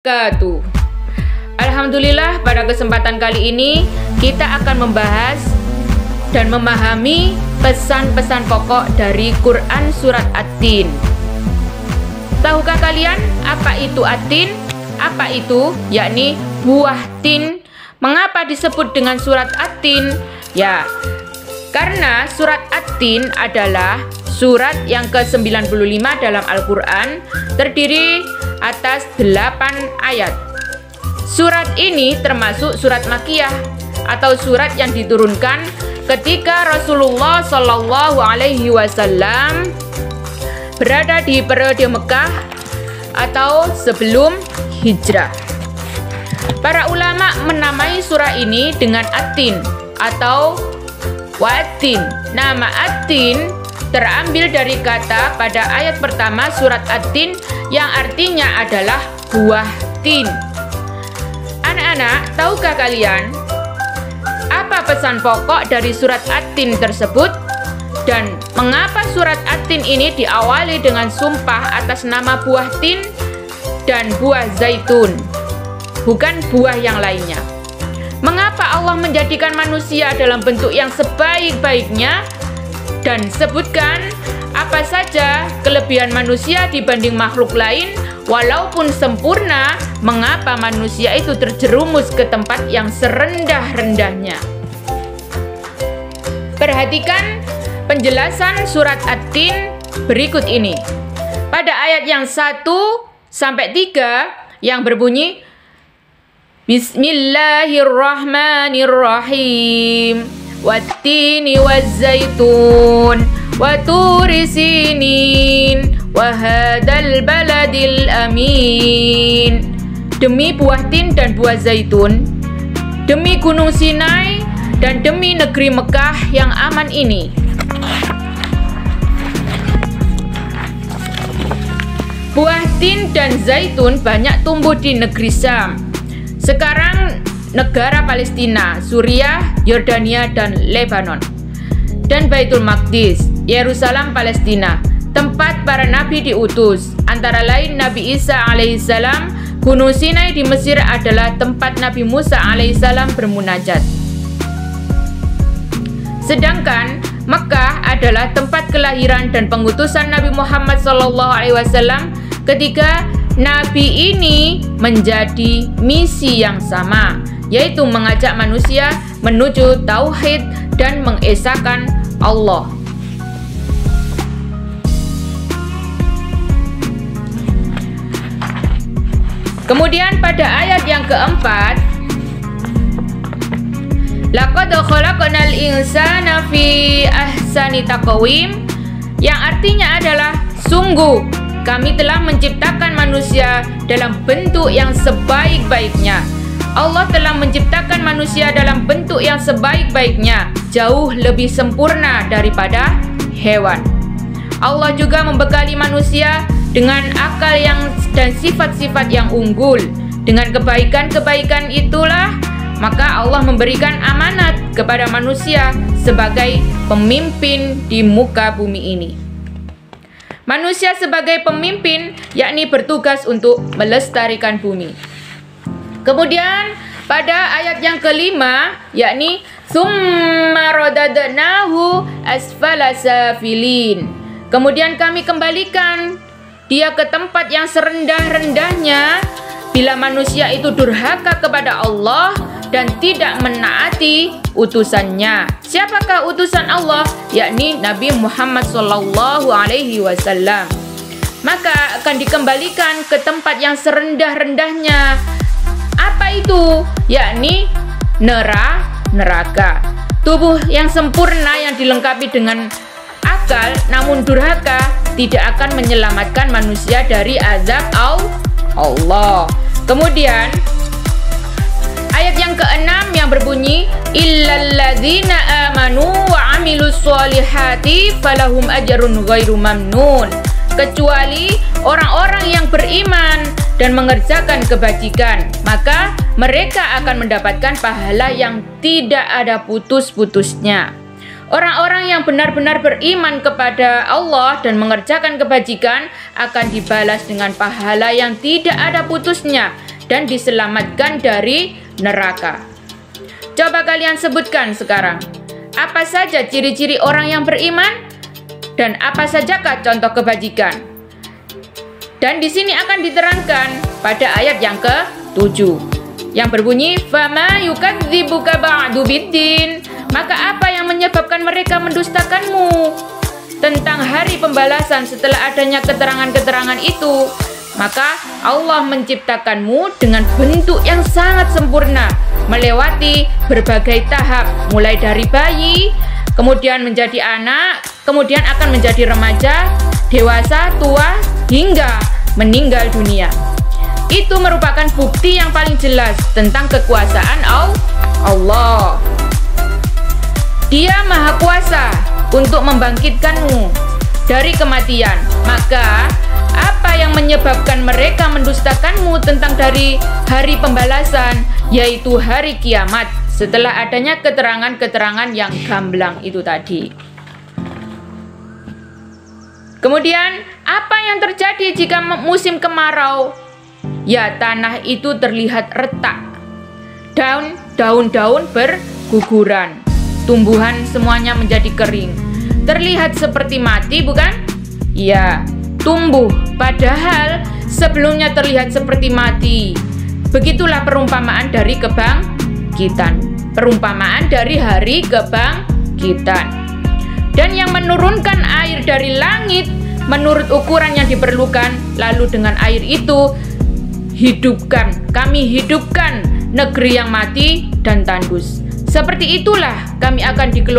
wabarakatuh. Alhamdulillah, pada kesempatan kali ini kita akan membahas dan memahami pesan-pesan pokok dari Quran surat At-Tin. Tahukah kalian apa itu At-Tin? Apa itu? Yakni buah tin. Mengapa disebut dengan surat At-Tin? Ya, karena surat At-Tin adalah surat yang ke-95 dalam Al-Quran, terdiri atas 8 ayat. Surat ini termasuk surat Makkiyah atau surat yang diturunkan ketika Rasulullah Shallallahu Alaihi Wasallam berada di periode Mekah atau sebelum hijrah. Para ulama menamai surah ini dengan At-Tin atau Wat-Tin. Nama At-Tin terambil dari kata pada ayat pertama surat At-Tin yang artinya adalah buah tin. Anak-anak, tahukah kalian apa pesan pokok dari surat At-Tin tersebut? Dan mengapa surat At-Tin ini diawali dengan sumpah atas nama buah tin dan buah zaitun, bukan buah yang lainnya? Mengapa Allah menjadikan manusia dalam bentuk yang sebaik-baiknya? Dan sebutkan apa saja kelebihan manusia dibanding makhluk lain. Walaupun sempurna, mengapa manusia itu terjerumus ke tempat yang serendah-rendahnya? Perhatikan penjelasan surat At-Tin berikut ini. Pada ayat yang 1 sampai 3 yang berbunyi Bismillahirrahmanirrahim. Wat-tini waz-zaitun wa turi sinin wa hadzal baladil amin. Demi buah tin dan buah zaitun, demi gunung Sinai, dan demi negeri Mekah yang aman ini. Buah tin dan zaitun banyak tumbuh di negeri Syam. Sekarang negara Palestina, Suriah, Yordania, dan Lebanon. Dan Baitul Maqdis, Yerusalem, Palestina, tempat para nabi diutus. Antara lain Nabi Isa alaihissalam. Gunung Sinai di Mesir adalah tempat Nabi Musa alaihissalam bermunajat. Sedangkan Mekah adalah tempat kelahiran dan pengutusan Nabi Muhammad SAW ketika Nabi ini menjadi misi yang sama, yaitu mengajak manusia menuju tauhid dan mengesahkan Allah. Kemudian pada ayat yang keempat, laqad khalaqnal insana fi ahsani taqwim, yang artinya adalah sungguh kami telah menciptakan manusia dalam bentuk yang sebaik-baiknya. Allah telah menciptakan manusia dalam bentuk yang sebaik-baiknya, jauh lebih sempurna daripada hewan. Allah juga membekali manusia dengan akal dan sifat-sifat yang unggul. Dengan kebaikan-kebaikan itulah maka Allah memberikan amanat kepada manusia sebagai pemimpin di muka bumi ini. Manusia sebagai pemimpin yakni bertugas untuk melestarikan bumi. Kemudian pada ayat yang kelima yakni summa radadnahu asfala safilin. Kemudian kami kembalikan dia ke tempat yang serendah-rendahnya bila manusia itu durhaka kepada Allah dan tidak menaati utusannya. Siapakah utusan Allah? Yakni Nabi Muhammad Sallallahu Alaihi Wasallam. Maka akan dikembalikan ke tempat yang serendah-rendahnya. Apa itu? Yakni neraka. Tubuh yang sempurna yang dilengkapi dengan akal namun durhaka tidak akan menyelamatkan manusia dari azab Allah. Kemudian ayat yang ke-6 yang berbunyi illalladzina amanu wa amilus solihati falahum ajrun ghairu mamnun. Kecuali orang-orang yang beriman dan mengerjakan kebajikan, maka mereka akan mendapatkan pahala yang tidak ada putus-putusnya. Orang-orang yang benar-benar beriman kepada Allah dan mengerjakan kebajikan akan dibalas dengan pahala yang tidak ada putusnya dan diselamatkan dari neraka. Coba kalian sebutkan sekarang, apa saja ciri-ciri orang yang beriman dan apa sajakah contoh kebajikan? Dan di sini akan diterangkan pada ayat yang ke-7 yang berbunyi, "Fama yukadzibuka ba'du biddin." Maka apa yang menyebabkan mereka mendustakanmu tentang hari pembalasan setelah adanya keterangan-keterangan itu? Maka Allah menciptakanmu dengan bentuk yang sangat sempurna, melewati berbagai tahap, mulai dari bayi, kemudian menjadi anak, kemudian akan menjadi remaja, dewasa, tua, hingga meninggal dunia. Itu merupakan bukti yang paling jelas tentang kekuasaan Allah. Dia Maha Kuasa untuk membangkitkanmu dari kematian. Maka, apa yang menyebabkan mereka mendustakanmu tentang dari hari pembalasan, yaitu hari kiamat, setelah adanya keterangan-keterangan yang gamblang itu tadi. Kemudian, apa yang terjadi jika musim kemarau? Ya, tanah itu terlihat retak. Daun-daun berguguran. Tumbuhan semuanya menjadi kering. Terlihat seperti mati, bukan? Ya, tumbuh. Padahal sebelumnya terlihat seperti mati. Begitulah perumpamaan dari kebangkitan. Perumpamaan dari hari kebangkitan. Dan yang menurunkan air dari langit menurut ukuran yang diperlukan, lalu dengan air itu kami hidupkan negeri yang mati dan tandus. Seperti itulah kami akan dikeluarkan